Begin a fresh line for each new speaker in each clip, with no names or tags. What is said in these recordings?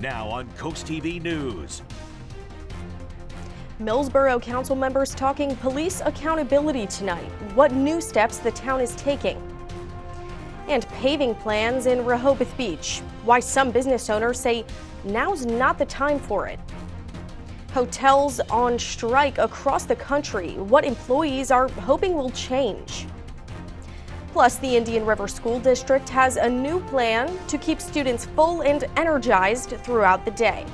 Now on CoastTV News.
Millsboro Council members talking police accountability tonight, what new steps the town is taking. And paving plans in Rehoboth Beach, why some business owners say now's not the time for it. Hotels on strike across the country, what employees are hoping will change. Plus, the Indian River School District has a new plan to keep students full and energized throughout the day.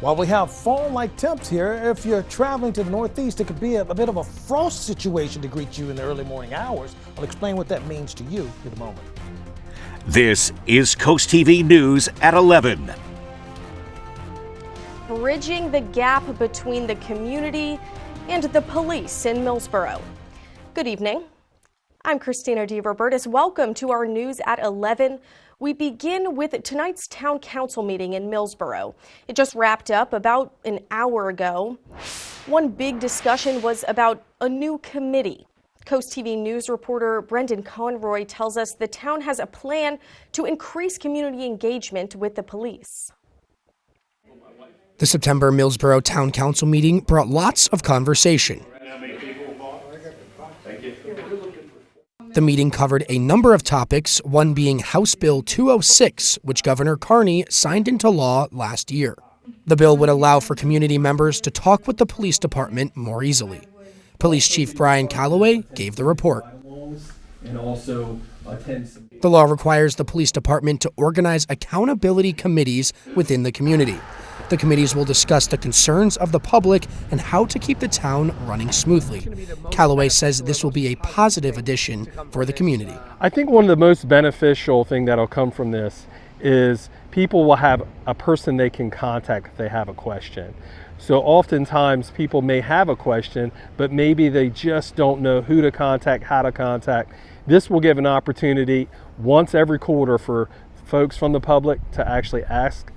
While we have fall-like temps here, if you're traveling to the northeast, it could be a bit of a frost situation to greet you in the early morning hours. I'll explain what that means to you in a moment.
This is CoastTV News at 11.
Bridging the gap between the community and the police in Millsboro. Good evening. I'm Christina DeRobertis. Welcome to our News at 11. We begin with tonight's town council meeting in Millsboro. It just wrapped up about an hour ago. One big discussion was about a new committee. CoastTV News reporter Brendan Conroy tells us the town has a plan to increase community engagement with the police.
The September Millsboro Town Council meeting brought lots of conversation. The meeting covered a number of topics, one being House Bill 206, which Governor Carney signed into law last year. The bill would allow for community members to talk with the police department more easily. Police Chief Brian Calloway gave the report. The law requires the police department to organize accountability committees within the community. The committees will discuss the concerns of the public and how to keep the town running smoothly. Calloway says this will be a positive addition for the community.
I think one of the most beneficial thing that'll come from this is people will have a person they can contact if they have a question. So oftentimes people may have a question, but maybe they just don't know who to contact, how to contact. This will give an opportunity once every quarter for folks from the public to actually ask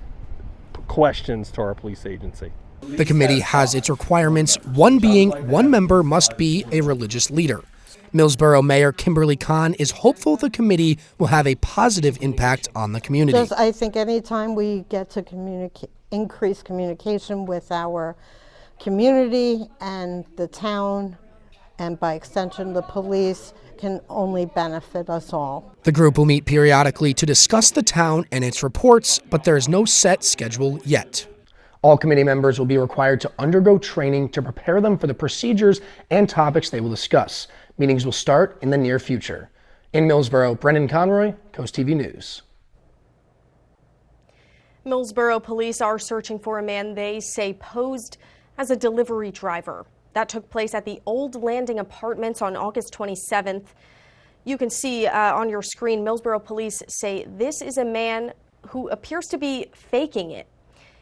questions to our police agency.
The committee has its requirements, one being one member must be a religious leader. Millsboro Mayor Kimberly Kahn is hopeful the committee will have a positive impact on the community.
I think anytime we get to increase communication with our community and the town, and by extension the police, can only benefit us all.
The group will meet periodically to discuss the town and its reports, but there is no set schedule yet. All committee members will be required to undergo training to prepare them for the procedures and topics they will discuss. Meetings will start in the near future. In Millsboro, Brendan Conroy, CoastTV News.
Millsboro police are searching for a man they say posed as a delivery driver. That took place at the Old Landing Apartments on August 27th. You can see on your screen, Millsboro police say this is a man who appears to be faking it.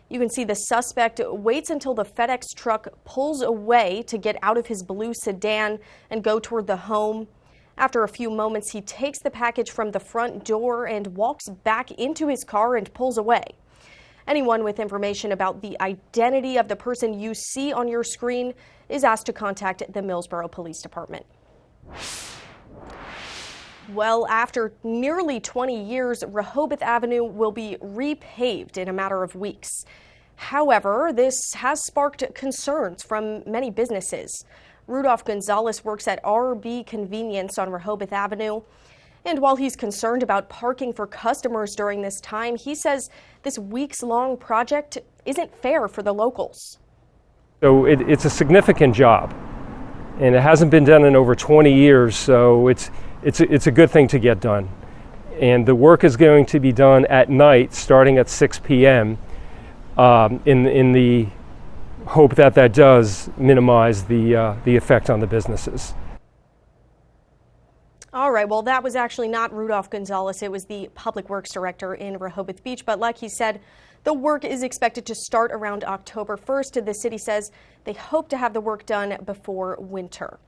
You can see the suspect waits until the FedEx truck pulls away to get out of his blue sedan and go toward the home. After a few moments, he takes the package from the front door and walks back into his car and pulls away. Anyone with information about the identity of the person you see on your screen is asked to contact the Millsboro Police Department. Well, after nearly 20 years, Rehoboth Avenue will be repaved in a matter of weeks. However, this has sparked concerns from many businesses. Rudolph Gonzalez works at RB Convenience on Rehoboth Avenue. And while he's concerned about parking for customers during this time, he says this weeks-long project isn't fair for the locals.
So it's a significant job, and it hasn't been done in over 20 years, so it's a good thing to get done. And the work is going to be done at night, starting at 6 p.m., in the hope that that does minimize the effect on the businesses.
All right, well, that was actually not Rudolph Gonzalez. It was the Public Works Director in Rehoboth Beach. But like he said, the work is expected to start around October 1st. The city says they hope to have the work done before winter.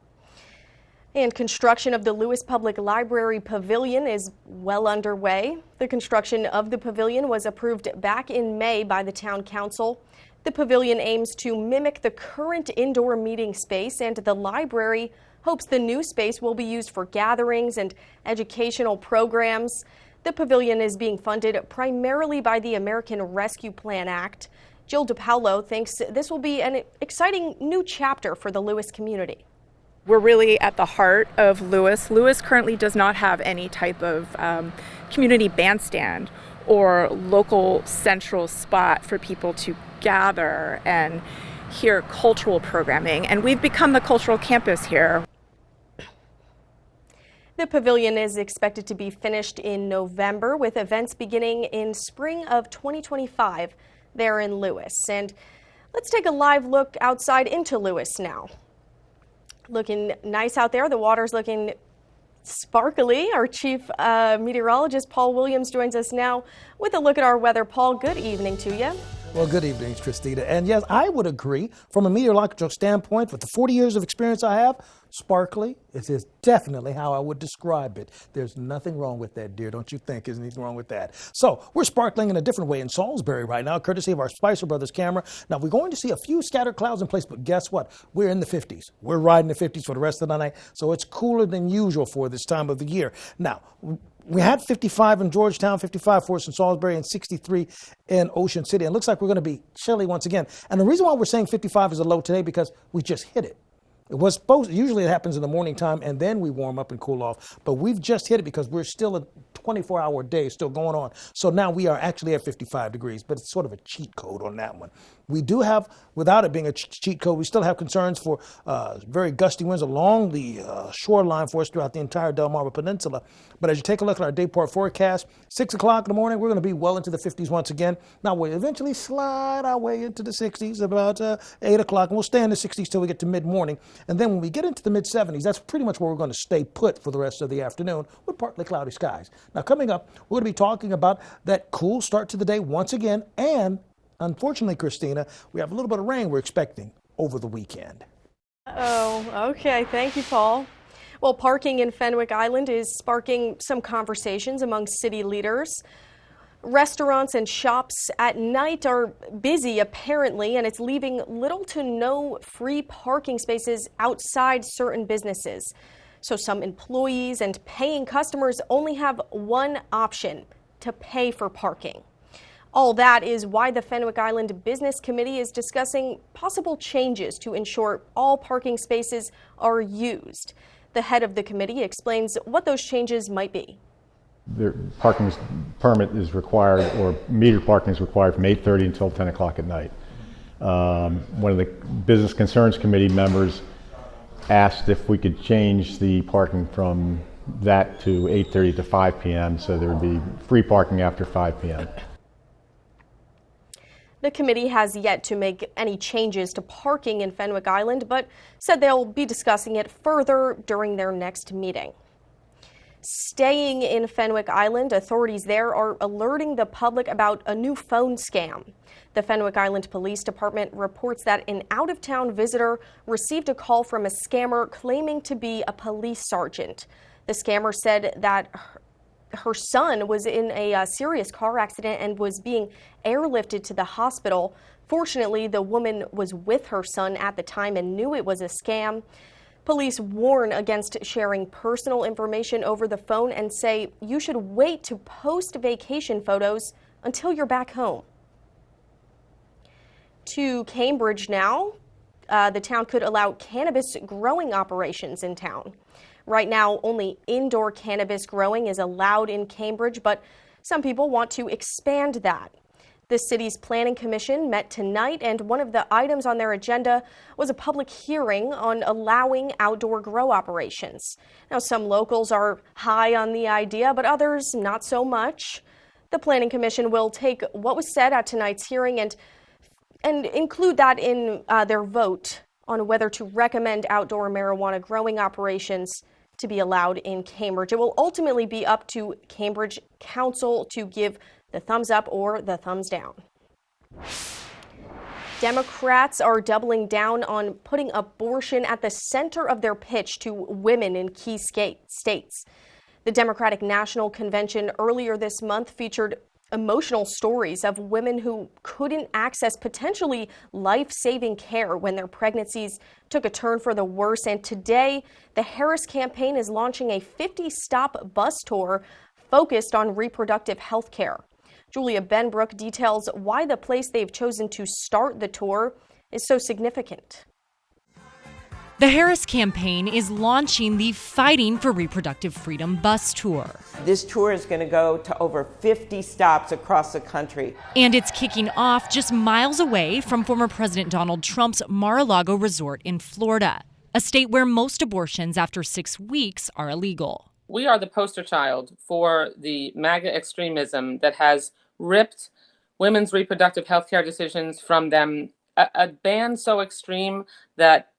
And construction of the Lewis Public Library Pavilion is well underway. The construction of the pavilion was approved back in May by the Town Council. The pavilion aims to mimic the current indoor meeting space, and the library hopes the new space will be used for gatherings and educational programs. The pavilion is being funded primarily by the American Rescue Plan Act. Jill DePaulo thinks this will be an exciting new chapter for the Lewis community.
We're really at the heart of Lewis. Lewis currently does not have any type of community bandstand or local central spot for people to gather and hear cultural programming, and we've become the cultural campus here.
The pavilion is expected to be finished in November, with events beginning in spring of 2025 there in Lewis. And let's take a live look outside into Lewis now. Looking nice out there. The water's looking sparkly. Our chief meteorologist, Paul Williams, joins us now with a look at our weather. Paul, good evening to you.
Well, good evening, Christina. And yes, I would agree from a meteorological standpoint, with the 40 years of experience I have, sparkly is definitely how I would describe it. There's nothing wrong with that, dear. Don't you think? There's anything wrong with that. So we're sparkling in a different way in Salisbury right now, courtesy of our Spicer Brothers camera. Now, we're going to see a few scattered clouds in place, but guess what? We're in the 50s. We're riding the 50s for the rest of the night, so it's cooler than usual for this time of the year. Now, we had 55 in Georgetown, 55 for us in Salisbury, and 63 in Ocean City. And it looks like we're going to be chilly once again. And the reason why we're saying 55 is a low today, because we just hit it. It was supposed, usually it happens in the morning time and then we warm up and cool off, but we've just hit it because we're still a 24-hour day still going on. So now we are actually at 55 degrees, but it's sort of a cheat code on that one. We do have, without it being a cheat code, we still have concerns for very gusty winds along the shoreline for us throughout the entire Delmarva Peninsula. But as you take a look at our dayport forecast, 6 o'clock in the morning, we're going to be well into the 50s once again. Now we'll eventually slide our way into the 60s about 8 o'clock, and we'll stay in the 60s till we get to mid-morning. And then when we get into the mid-70s, that's pretty much where we're going to stay put for the rest of the afternoon with partly cloudy skies. Now coming up, we're going to be talking about that cool start to the day once again, and unfortunately, Christina, we have a little bit of rain we're expecting over the weekend.
Oh, okay. Thank you, Paul. Well, parking in Fenwick Island is sparking some conversations among city leaders. Restaurants and shops at night are busy, apparently, and it's leaving little to no free parking spaces outside certain businesses. So some employees and paying customers only have one option: to pay for parking. All that is why the Fenwick Island Business Committee is discussing possible changes to ensure all parking spaces are used. The head of the committee explains what those changes might be.
The parking permit is required, or metered parking is required from 8:30 until 10 o'clock at night. One of the Business Concerns Committee members asked if we could change the parking from that to 8:30 to 5 p.m. so there would be free parking after 5 p.m.
The committee has yet to make any changes to parking in Fenwick Island, but said they'll be discussing it further during their next meeting. Staying in Fenwick Island, authorities there are alerting the public about a new phone scam. The Fenwick Island Police Department reports that an out-of-town visitor received a call from a scammer claiming to be a police sergeant. The scammer said that her son was in a serious car accident and was being airlifted to the hospital. Fortunately, the woman was with her son at the time and knew it was a scam. Police warn against sharing personal information over the phone and say you should wait to post vacation photos until you're back home. To Cambridge now, the town could allow cannabis growing operations in town. Right now, only indoor cannabis growing is allowed in Cambridge, but some people want to expand that. The city's planning commission met tonight, and one of the items on their agenda was a public hearing on allowing outdoor grow operations. Now, some locals are high on the idea, but others not so much. The planning commission will take what was said at tonight's hearing and include that in their vote on whether to recommend outdoor marijuana growing operations to be allowed in Cambridge. It will ultimately be up to Cambridge Council to give the thumbs up or the thumbs down. Democrats are doubling down on putting abortion at the center of their pitch to women in key states. The Democratic National Convention earlier this month featured emotional stories of women who couldn't access potentially life-saving care when their pregnancies took a turn for the worse. And today, the Harris campaign is launching a 50-stop bus tour focused on reproductive health care. Julia Benbrook details why the place they've chosen to start the tour is so significant.
The Harris campaign is launching the Fighting for Reproductive Freedom bus tour.
This tour is going to go to over 50 stops across the country.
And it's kicking off just miles away from former President Donald Trump's Mar-a-Lago resort in Florida, a state where most abortions after 6 weeks are illegal.
We are the poster child for the MAGA extremism that has ripped women's reproductive health care decisions from them. A ban so extreme that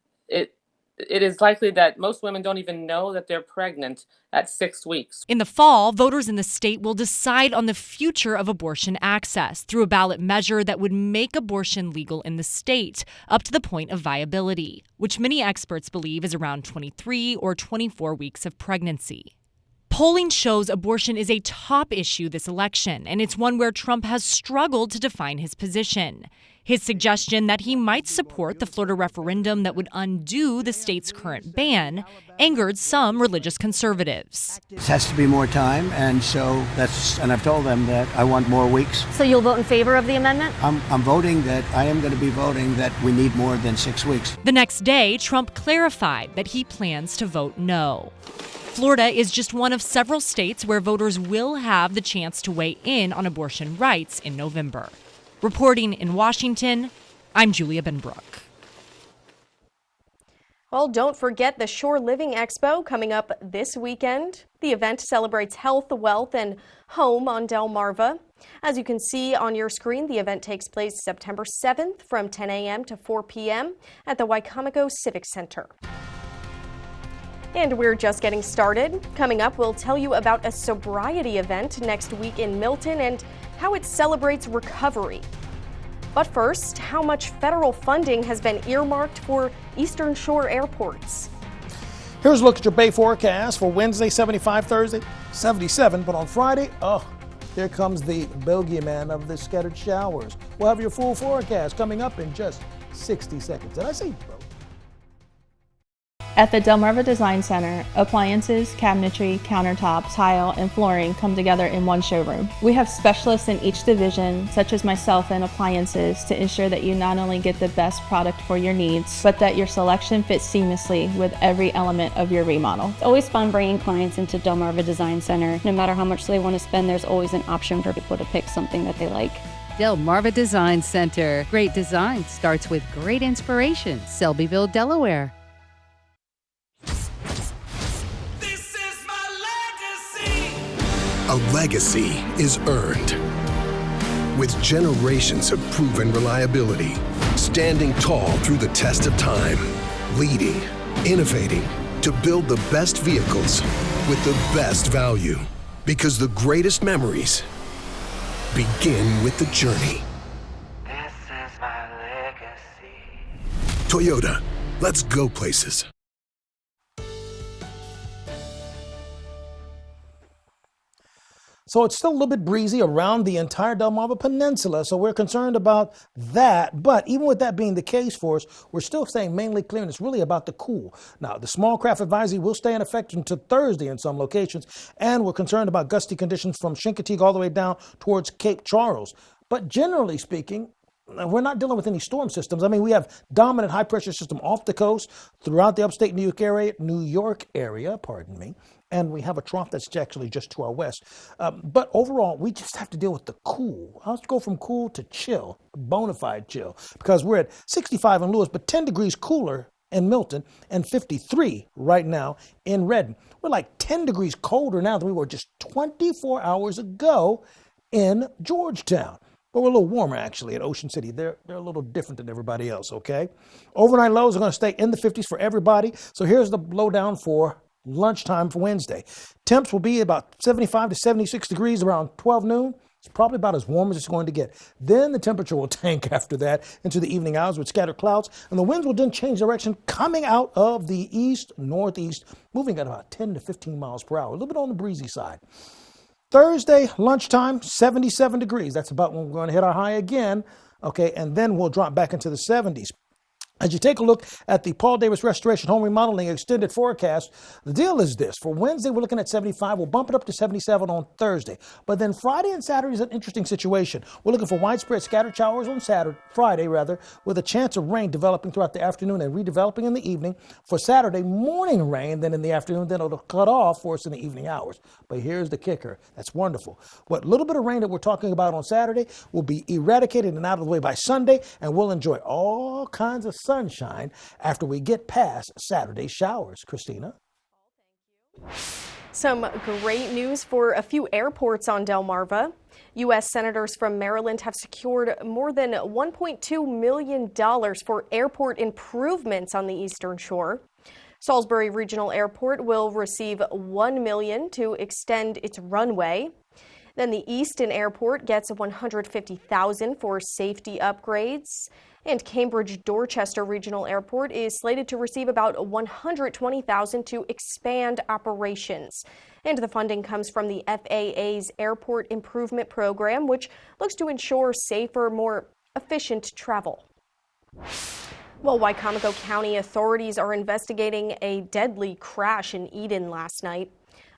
it is likely that most women don't even know that they're pregnant at 6 weeks.
In the fall, voters in the state will decide on the future of abortion access through a ballot measure that would make abortion legal in the state up to the point of viability, which many experts believe is around 23 or 24 weeks of pregnancy. Polling shows abortion is a top issue this election, and it's one where Trump has struggled to define his position. His suggestion that he might support the Florida referendum that would undo the state's current ban angered some religious conservatives.
It has to be more time, and I've told them that I want more weeks.
So you'll vote in favor of the amendment?
I am going to be voting that we need more than 6 weeks.
The next day, Trump clarified that he plans to vote no. Florida is just one of several states where voters will have the chance to weigh in on abortion rights in November. Reporting in Washington, I'm Julia Benbrook.
Well, don't forget the Shore Living Expo coming up this weekend. The event celebrates health, wealth, and home on Delmarva. As you can see on your screen, the event takes place September 7th from 10 a.m. to 4 p.m. at the Wicomico Civic Center. And we're just getting started. Coming up, we'll tell you about a sobriety event next week in Milton and how it celebrates recovery. But first, how much federal funding has been earmarked for Eastern Shore airports?
Here's a look at your Bay forecast for Wednesday, 75, Thursday, 77. But on Friday, here comes the bogeyman of the scattered showers. We'll have your full forecast coming up in just 60 seconds. Did I say bro?
At the Delmarva Design Center, appliances, cabinetry, countertops, tile, and flooring come together in one showroom. We have specialists in each division, such as myself in appliances, to ensure that you not only get the best product for your needs, but that your selection fits seamlessly with every element of your remodel.
It's always fun bringing clients into Delmarva Design Center. No matter how much they want to spend, there's always an option for people to pick something that they like.
Delmarva Design Center. Great design starts with great inspiration. Selbyville, Delaware.
A legacy is earned with generations of proven reliability, standing tall through the test of time, leading, innovating to build the best vehicles with the best value. Because the greatest memories begin with the journey.
This is my legacy.
Toyota, let's go places.
So it's still a little bit breezy around the entire Delmarva Peninsula, so we're concerned about that. But even with that being the case for us, we're still staying mainly clear, and it's really about the cool. Now, the small craft advisory will stay in effect until Thursday in some locations, and we're concerned about gusty conditions from Chincoteague all the way down towards Cape Charles. But generally speaking, we're not dealing with any storm systems. I mean, we have dominant high-pressure system off the coast throughout the upstate New York area, and we have a trough that's actually just to our west. But overall, we just have to deal with the cool. Let's go from cool to chill, bona fide chill, because we're at 65 in Lewis, but 10 degrees cooler in Milton and 53 right now in Redden. We're like 10 degrees colder now than we were just 24 hours ago in Georgetown. But we're a little warmer, actually, at Ocean City. They're a little different than everybody else, okay? Overnight lows are going to stay in the 50s for everybody. So here's the lowdown for lunchtime for Wednesday. Temps will be about 75 to 76 degrees around 12 noon. It's probably about as warm as it's going to get. Then the temperature will tank after that into the evening hours with scattered clouds. And the winds will then change direction coming out of the east-northeast, moving at about 10 to 15 miles per hour. A little bit on the breezy side. Thursday, lunchtime, 77 degrees. That's about when we're going to hit our high again. Okay, and then we'll drop back into the 70s. As you take a look at the Paul Davis Restoration Home Remodeling Extended Forecast, the deal is this. For Wednesday, we're looking at 75. We'll bump it up to 77 on Thursday. But then Friday and Saturday is an interesting situation. We're looking for widespread scattered showers on Friday, with a chance of rain developing throughout the afternoon and redeveloping in the evening. For Saturday, morning rain, then in the afternoon, then it'll cut off for us in the evening hours. But here's the kicker. That's wonderful. What little bit of rain that we're talking about on Saturday will be eradicated and out of the way by Sunday, and we'll enjoy all kinds of sunshine after we get past Saturday showers. Christina?
Some great news for a few airports on Delmarva. U.S. senators from Maryland have secured more than $1.2 million for airport improvements on the Eastern Shore. Salisbury Regional Airport will receive $1 million to extend its runway. Then the Easton Airport gets $150,000 for safety upgrades. And Cambridge Dorchester Regional Airport is slated to receive about $120,000 to expand operations. And the funding comes from the FAA's Airport Improvement Program, which looks to ensure safer, more efficient travel. Well, Wycomico County authorities are investigating a deadly crash in Eden last night.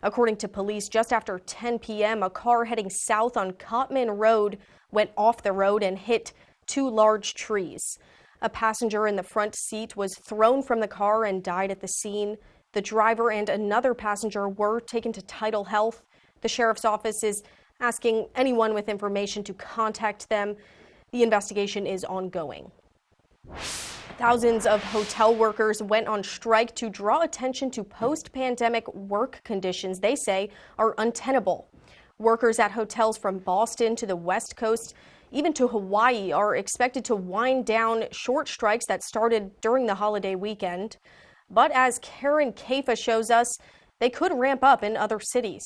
According to police, just after 10 p.m., a car heading south on Cotman Road went off the road and hit 2 large trees. A passenger in the front seat was thrown from the car and died at the scene. The driver and another passenger were taken to Tidal Health. The sheriff's office is asking anyone with information to contact them. The investigation is ongoing. Thousands of hotel workers went on strike to draw attention to post-pandemic work conditions they say are untenable. Workers at hotels from Boston to the West Coast, even to Hawaii, are expected to wind down short strikes that started during the holiday weekend. But as Karen Kaifa shows us, they could ramp up in other cities.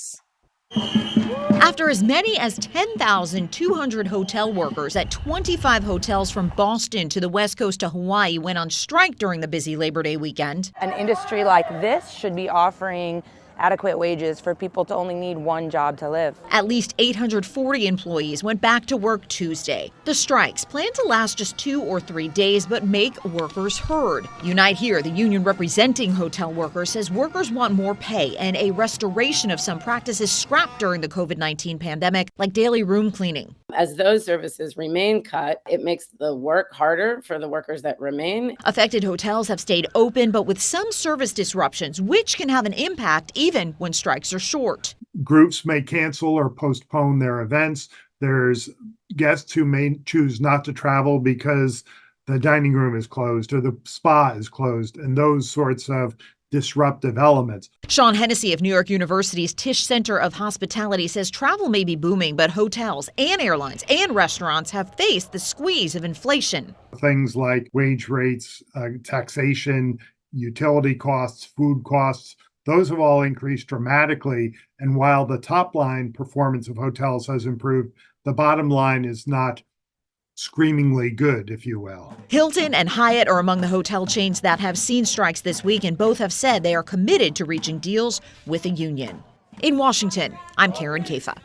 After as many as 10,200 hotel workers at 25 hotels from Boston to the West Coast to Hawaii went on strike during the busy Labor Day weekend.
An industry like this should be offering adequate wages for people to only need one job to live.
At least 840 employees went back to work Tuesday. The strikes plan to last just 2 or 3 days, but make workers heard. Unite Here, the union representing hotel workers, says workers want more pay and a restoration of some practices scrapped during the COVID-19 pandemic, like daily room cleaning.
As those services remain cut, it makes the work harder for the workers that remain.
Affected hotels have stayed open, but with some service disruptions, which can have an impact even when strikes are short.
Groups may cancel or postpone their events. There's guests who may choose not to travel because the dining room is closed or the spa is closed, and those sorts of disruptive elements.
Sean Hennessy of New York University's Tisch Center of Hospitality says travel may be booming, but hotels and airlines and restaurants have faced the squeeze of inflation.
Things like wage rates, taxation, utility costs, food costs, those have all increased dramatically. And while the top line performance of hotels has improved, the bottom line is not screamingly good, if you will.
Hilton and Hyatt are among the hotel chains that have seen strikes this week, and both have said they are committed to reaching deals with a union. In Washington, I'm Karen Kaifa.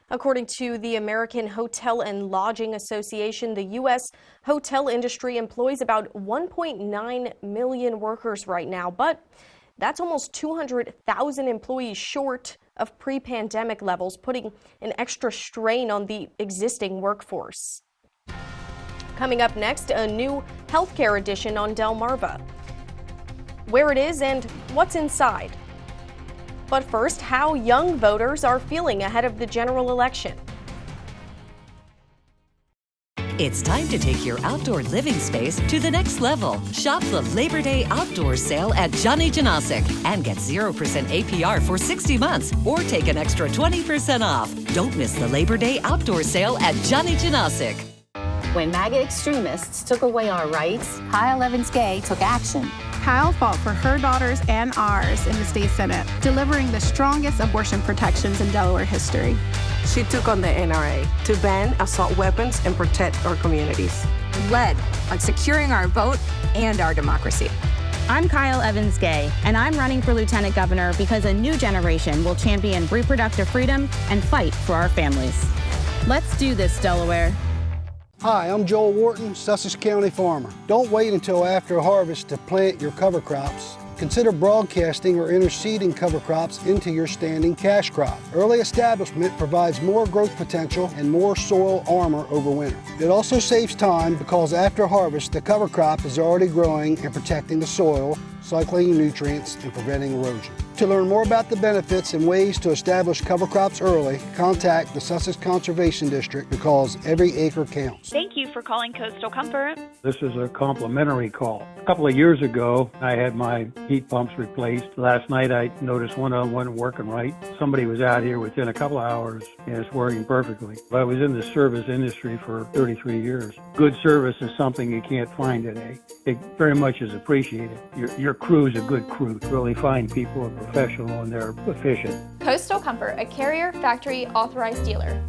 According to the American Hotel and Lodging Association, the U.S. hotel industry employs about 1.9 million workers right now, but that's almost 200,000 employees short of pre-pandemic levels, putting an extra strain on the existing workforce. Coming up next, a new healthcare edition on Delmarva. Where it is and what's inside. But first, how young voters are feeling ahead of the general election.
It's time to take your outdoor living space to the next level. Shop the Labor Day Outdoor Sale at Johnny Janasic and get 0% APR for 60 months or take an extra 20% off. Don't miss the Labor Day Outdoor Sale at Johnny Janasic.
When MAGA extremists took away our rights, Kyle Evans-Gay took action.
Kyle fought for her daughters and ours in the state Senate, delivering the strongest abortion protections in Delaware history.
She took on the NRA to ban assault weapons and protect our communities.
Led on securing our vote and our democracy.
I'm Kyle Evans-Gay, and I'm running for lieutenant governor because a new generation will champion reproductive freedom and fight for our families. Let's do this, Delaware.
Hi, I'm Joel Wharton, Sussex County farmer. Don't wait until after harvest to plant your cover crops. Consider broadcasting or interseeding cover crops into your standing cash crop. Early establishment provides more growth potential and more soil armor over winter. It also saves time because after harvest, the cover crop is already growing and protecting the soil, cycling nutrients, and preventing erosion. To learn more about the benefits and ways to establish cover crops early, contact the Sussex Conservation District because every acre counts.
Thank you for calling Coastal Comfort.
This is a complimentary call. A couple of years ago, I had my heat pumps replaced. Last night, I noticed one of them wasn't working right. Somebody was out here within a couple of hours, and it's working perfectly. I was in the service industry for 33 years. Good service is something you can't find today. It very much is appreciated. Your crew is a good crew. Really fine people, are professional, and they're efficient.
Coastal Comfort, a Carrier factory authorized dealer.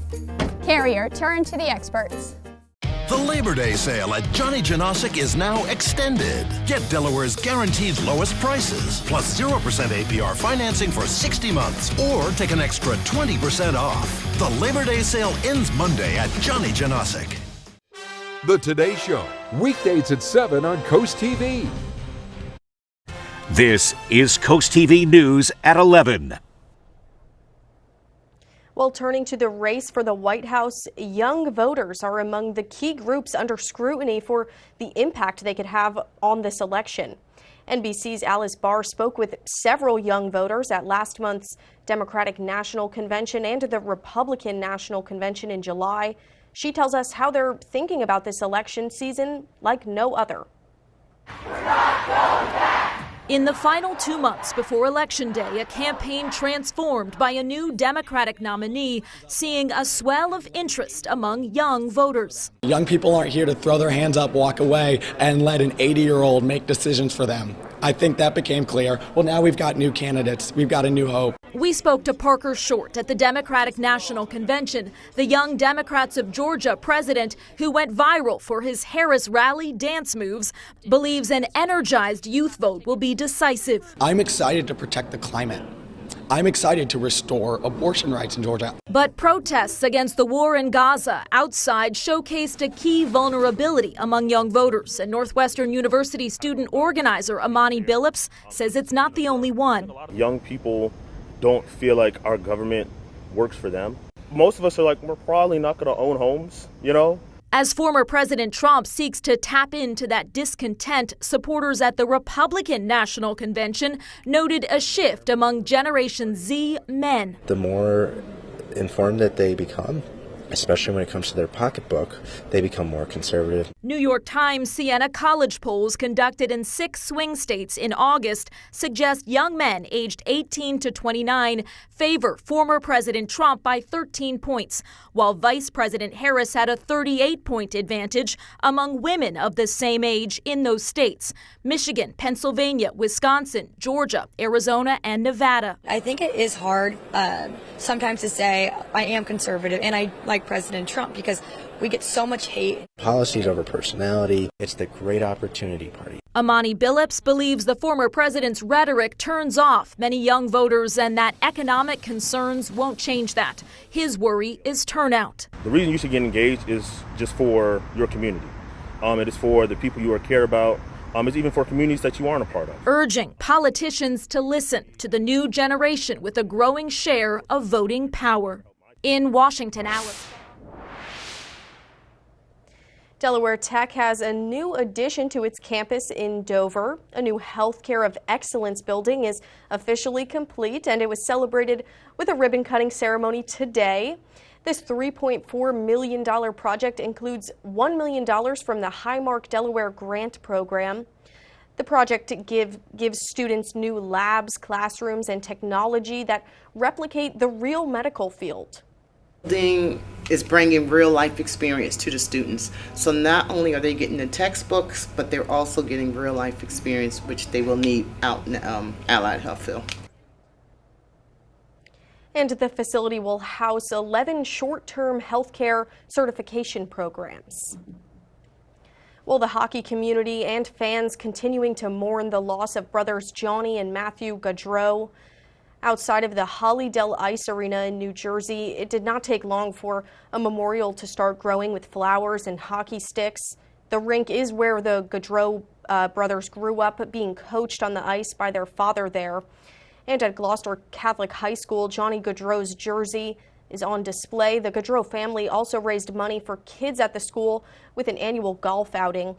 Carrier, turn to the experts.
The Labor Day sale at Johnny Janosic is now extended. Get Delaware's guaranteed lowest prices, plus 0% APR financing for 60 months, or take an extra 20% off. The Labor Day sale ends Monday at Johnny Janosic.
The Today Show, weekdays at 7 on CoastTV.
This is CoastTV News at 11.
Well, turning to the race for the White House, young voters are among the key groups under scrutiny for the impact they could have on this election. NBC's Alice Barr spoke with several young voters at last month's Democratic National Convention and the Republican National Convention in July. She tells us how they're thinking about this election season like no other.
In the final 2 months before Election Day, a campaign transformed by a new Democratic nominee, seeing a swell of interest among young voters.
Young people aren't here to throw their hands up, walk away, and let an 80-year-old make decisions for them. I think that became clear. Well, now we've got new candidates. We've got a new hope.
We spoke to Parker Short at the Democratic National Convention, the Young Democrats of Georgia president who went viral for his Harris rally dance moves, believes an energized youth vote will be decisive.
I'm excited to protect the climate. I'm excited to restore abortion rights in Georgia.
But protests against the war in Gaza outside showcased a key vulnerability among young voters. And Northwestern University student organizer Amani Billups says it's not the only one.
Young people don't feel like our government works for them. Most of us are like, we're probably not going to own homes, you know?
As former President Trump seeks to tap into that discontent, supporters at the Republican National Convention noted a shift among Generation Z men.
The more informed that they become, especially when it comes to their pocketbook, they become more conservative.
New York Times Siena College polls conducted in 6 swing states in August suggest young men aged 18 to 29 favor former President Trump by 13 points, while Vice President Harris had a 38-point advantage among women of the same age in those states: Michigan, Pennsylvania, Wisconsin, Georgia, Arizona, and Nevada.
I think it is hard sometimes to say I am conservative and I like President Trump because we get so much hate.
Policies over personality. It's the great opportunity party.
Amani Billups believes the former president's rhetoric turns off many young voters and that economic concerns won't change that. His worry is turnout.
The reason you should get engaged is just for your community. It is for the people you care about. It's even for communities that you aren't a part of.
Urging politicians to listen to the new generation with a growing share of voting power. In Washington, Alice.
Delaware Tech has a new addition to its campus in Dover. A new Healthcare of Excellence building is officially complete, and it was celebrated with a ribbon-cutting ceremony today. This $3.4 million project includes $1 million from the Highmark Delaware Grant Program. The project gives students new labs, classrooms, and technology that replicate the real medical field.
Building is bringing real life experience to the students. So not only are they getting the textbooks, but they're also getting real life experience, which they will need out in the allied health field.
And the facility will house 11 short-term healthcare certification programs. Well, the hockey community and fans continuing to mourn the loss of brothers Johnny and Matthew Gaudreau. outside of the Hollydale Ice Arena in New Jersey. It did not take long for a memorial to start growing with flowers and hockey sticks. The rink is where the Gaudreau brothers grew up, being coached on the ice by their father there. And at Gloucester Catholic High School, Johnny Gaudreau's jersey is on display. The Gaudreau family also raised money for kids at the school with an annual golf outing.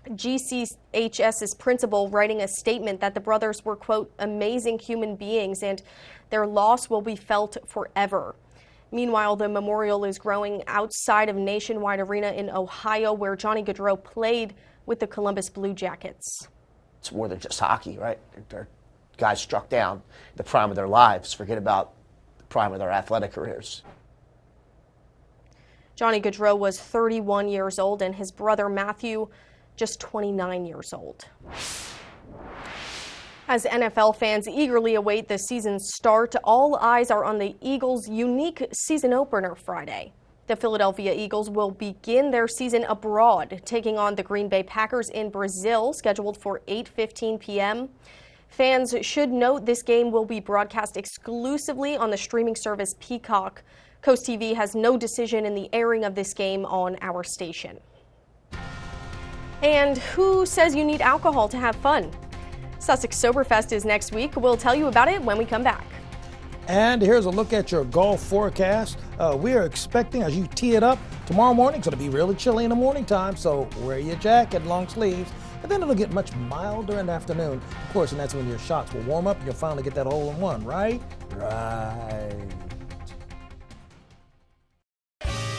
GCHS's principal writing a statement that the brothers were, quote, amazing human beings and their loss will be felt forever. Meanwhile, the memorial is growing outside of Nationwide Arena in Ohio, where Johnny Gaudreau played with the Columbus Blue Jackets.
It's more than just hockey, right? They're guys struck down the prime of their lives. Forget about the prime of their athletic careers.
Johnny Gaudreau was 31 years old and his brother Matthew just 29 years old. As NFL fans eagerly await the season's start, all eyes are on the Eagles' unique season opener Friday. The Philadelphia Eagles will begin their season abroad, taking on the Green Bay Packers in Brazil, scheduled for 8:15 p.m. Fans should note this game will be broadcast exclusively on the streaming service Peacock. CoastTV has no decision in the airing of this game on our station. And who says you need alcohol to have fun? Sussex Soberfest is next week. We'll tell you about it when we come back.
And here's a look at your golf forecast. We are expecting, as you tee it up, tomorrow morning it's going to be really chilly in the morning time, so wear your jacket, long sleeves, and then it'll get much milder in the afternoon. Of course, and that's when your shots will warm up and you'll finally get that hole in one, right? Right.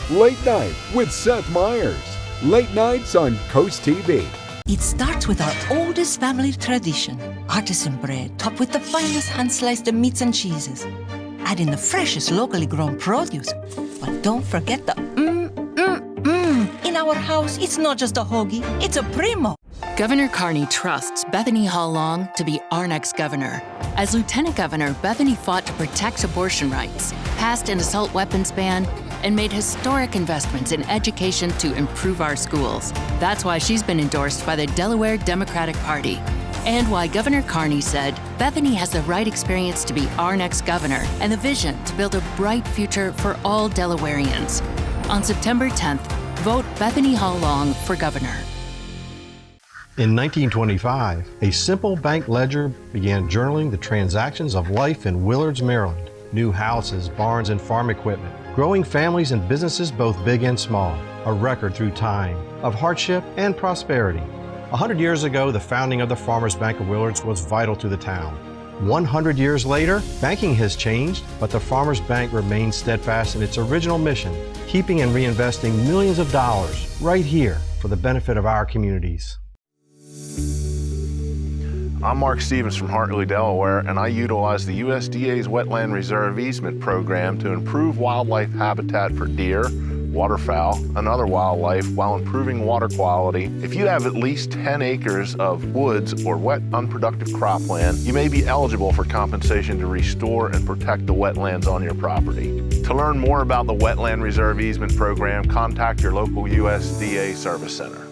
Late Night with Seth Meyers. Late nights on CoastTV.
It starts with our oldest family tradition, artisan bread topped with the finest hand-sliced meats and cheeses. Add in the freshest locally grown produce, but don't forget the In our house, it's not just a hoagie, it's a primo.
Governor Carney trusts Bethany Hall Long to be our next governor. As Lieutenant Governor, Bethany fought to protect abortion rights, passed an assault weapons ban, and made historic investments in education to improve our schools. That's why she's been endorsed by the Delaware Democratic Party. And why Governor Carney said Bethany has the right experience to be our next governor and the vision to build a bright future for all Delawareans. On September 10th, vote Bethany Hall Long for governor.
In 1925, a simple bank ledger began journaling the transactions of life in Willards, Maryland. New houses, barns, and farm equipment. Growing families and businesses both big and small. A record through time of hardship and prosperity. 100 years ago, the founding of the Farmers Bank of Willards was vital to the town. 100 years later, banking has changed, but the Farmers Bank remains steadfast in its original mission, keeping and reinvesting millions of dollars right here for the benefit of our communities.
I'm Mark Stevens from Hartley, Delaware, and I utilize the USDA's Wetland Reserve Easement Program to improve wildlife habitat for deer, waterfowl, and other wildlife while improving water quality. If you have at least 10 acres of woods or wet, unproductive cropland, you may be eligible for compensation to restore and protect the wetlands on your property. To learn more about the Wetland Reserve Easement Program, contact your local USDA Service Center.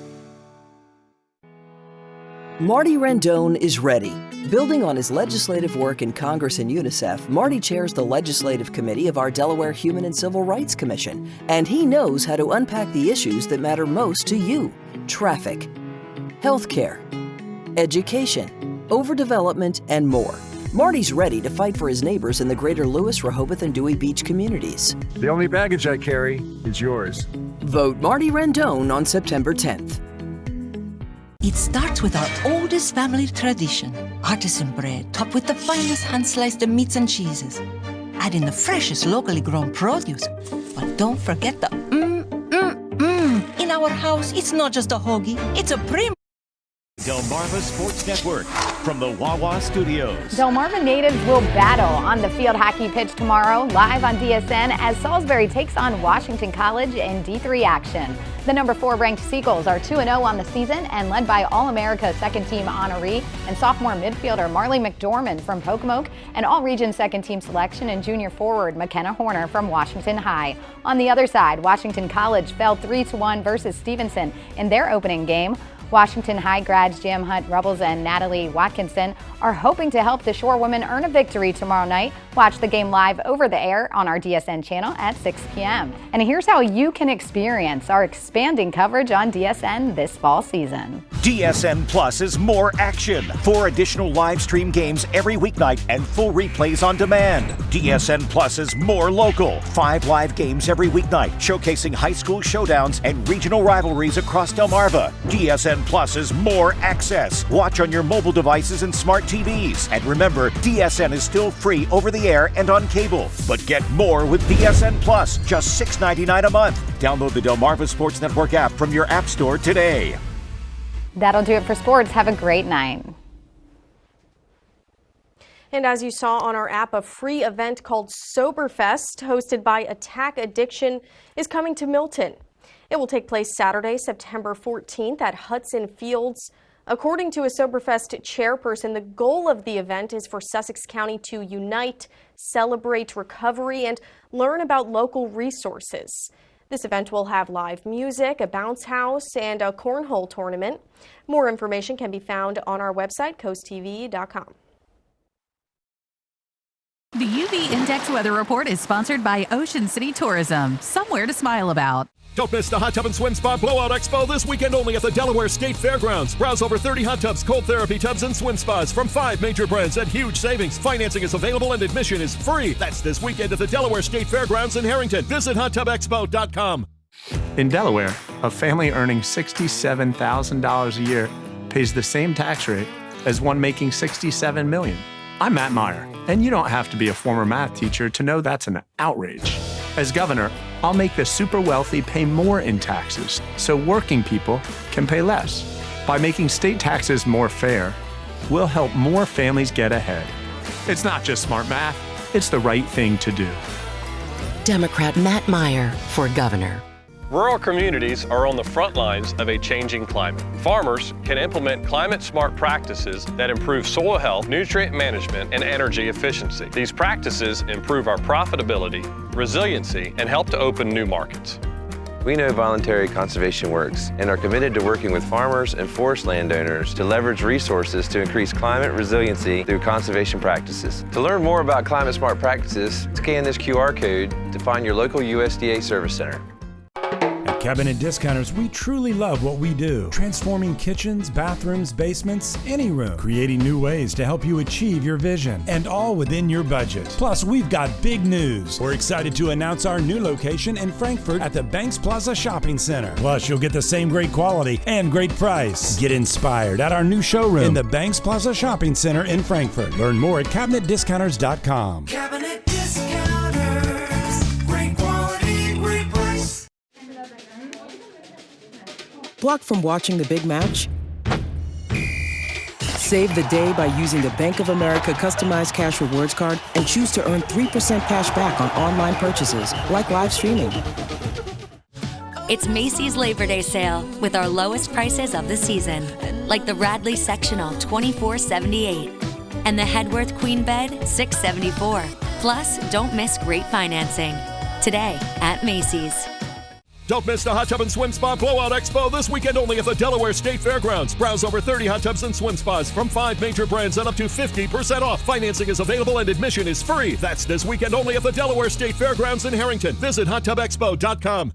Marty Rendon is ready. Building on his legislative work in Congress and UNICEF, Marty chairs the Legislative Committee of our Delaware Human and Civil Rights Commission, and he knows how to unpack the issues that matter most to you: traffic, healthcare, education, overdevelopment, and more. Marty's ready to fight for his neighbors in the greater Lewis, Rehoboth, and Dewey Beach communities.
The only baggage I carry is yours.
Vote Marty Rendon on September 10th.
It starts with our oldest family tradition, artisan bread topped with the finest hand-sliced meats and cheeses. Add in the freshest locally grown produce, but don't forget the In our house, it's not just a hoagie, it's a primo.
Delmarva Sports Network from the Wawa Studios.
Delmarva natives will battle on the field hockey pitch tomorrow, live on DSN, as Salisbury takes on Washington College in D3 action. The number 4 ranked Seagulls are 2-0 on the season and led by All-America second-team honoree and sophomore midfielder Marley McDormand from Pocomoke, and All-Region second-team selection and junior forward McKenna Horner from Washington High. On the other side, Washington College fell 3-1 versus Stevenson in their opening game. Washington High grads Jam Hunt Rubbles and Natalie Watkinson are hoping to help the Shore women earn a victory tomorrow night. Watch the game live over the air on our DSN channel at 6 p.m. And here's how you can experience our expanding coverage on DSN this fall season.
DSN Plus is more action. 4 additional live stream games every weeknight and full replays on demand. DSN Plus is more local. 5 live games every weeknight, showcasing high school showdowns and regional rivalries across Delmarva. DSN Plus is more access. Watch on your mobile devices and smart TVs. And remember, DSN is still free over the air and on cable. But get more with DSN Plus, just $6.99 a month. Download the Delmarva Sports Network app from your app store today.
That'll do it for sports. Have a great night.
And as you saw on our app, a free event called Soberfest, hosted by Attack Addiction, is coming to Milton. It will take place Saturday, September 14th at Hudson Fields. According to a Soberfest chairperson, the goal of the event is for Sussex County to unite, celebrate recovery, and learn about local resources. This event will have live music, a bounce house, and a cornhole tournament. More information can be found on our website, CoastTV.com.
The UV Index Weather Report is sponsored by Ocean City Tourism. Somewhere to smile about.
Don't miss the Hot Tub and Swim Spa Blowout Expo this weekend only at the Delaware State Fairgrounds. Browse over 30 hot tubs, cold therapy tubs, and swim spas from 5 major brands at huge savings. Financing is available and admission is free. That's this weekend at the Delaware State Fairgrounds in Harrington. Visit hottubexpo.com.
In Delaware, a family earning $67,000 a year pays the same tax rate as one making $67 million. I'm Matt Meyer, and you don't have to be a former math teacher to know that's an outrage. As governor, I'll make the super wealthy pay more in taxes so working people can pay less. By making state taxes more fair, we'll help more families get ahead. It's not just smart math, it's the right thing to do.
Democrat Matt Meyer for governor.
Rural communities are on the front lines of a changing climate. Farmers can implement climate-smart practices that improve soil health, nutrient management, and energy efficiency. These practices improve our profitability, resiliency, and help to open new markets.
We know voluntary conservation works and are committed to working with farmers and forest landowners to leverage resources to increase climate resiliency through conservation practices. To learn more about climate-smart practices, scan this QR code to find your local USDA service center.
At Cabinet Discounters, we truly love what we do. Transforming kitchens, bathrooms, basements, any room. Creating new ways to help you achieve your vision. And all within your budget. Plus, we've got big news. We're excited to announce our new location in Frankfort at the Banks Plaza Shopping Center. Plus, you'll get the same great quality and great price. Get inspired at our new showroom in the Banks Plaza Shopping Center in Frankfort. Learn more at CabinetDiscounters.com.
Cabinet Discounters. Great quality, great price.
Blocked from watching the big match? Save the day by using the Bank of America customized cash rewards card and choose to earn 3% cash back on online purchases, like live streaming.
It's Macy's Labor Day sale with our lowest prices of the season, like the Radley Sectional $24.78 and the Hedworth Queen Bed $6.74. Plus, don't miss great financing. Today at Macy's.
Don't miss the Hot Tub and Swim Spa Blowout Expo this weekend only at the Delaware State Fairgrounds. Browse over 30 hot tubs and swim spas from 5 major brands and up to 50% off. Financing is available and admission is free. That's this weekend only at the Delaware State Fairgrounds in Harrington. Visit hottubexpo.com.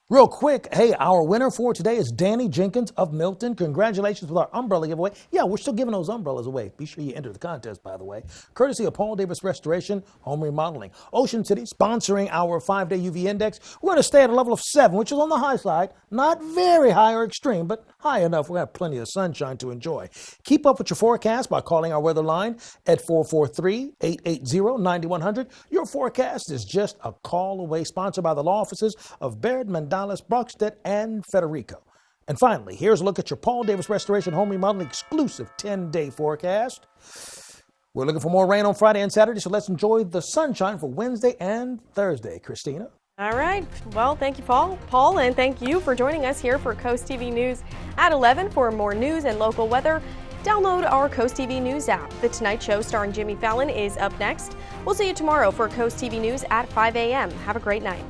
Real quick, hey, our winner for today is Danny Jenkins of Milton. Congratulations with our umbrella giveaway. Yeah, we're still giving those umbrellas away. Be sure you enter the contest, by the way. Courtesy of Paul Davis Restoration, Home Remodeling. Ocean City sponsoring our 5-day UV index. We're going to stay at a level of 7, which is on the high side. Not very high or extreme, but high enough. We have plenty of sunshine to enjoy. Keep up with your forecast by calling our weather line at 443-880-9100. Your forecast is just a call away. Sponsored by the law offices of Baird, Mendoza, Brockstedt, and Federico. And finally, here's a look at your Paul Davis Restoration Home Remodeling exclusive 10-day forecast. We're looking for more rain on Friday and Saturday, so let's enjoy the sunshine for Wednesday and Thursday. Christina?
All right. Well, thank you, Paul, and thank you for joining us here for Coast TV News at 11. For more news and local weather, download our Coast TV News app. The Tonight Show starring Jimmy Fallon is up next. We'll see you tomorrow for Coast TV News at 5 a.m. Have a great night.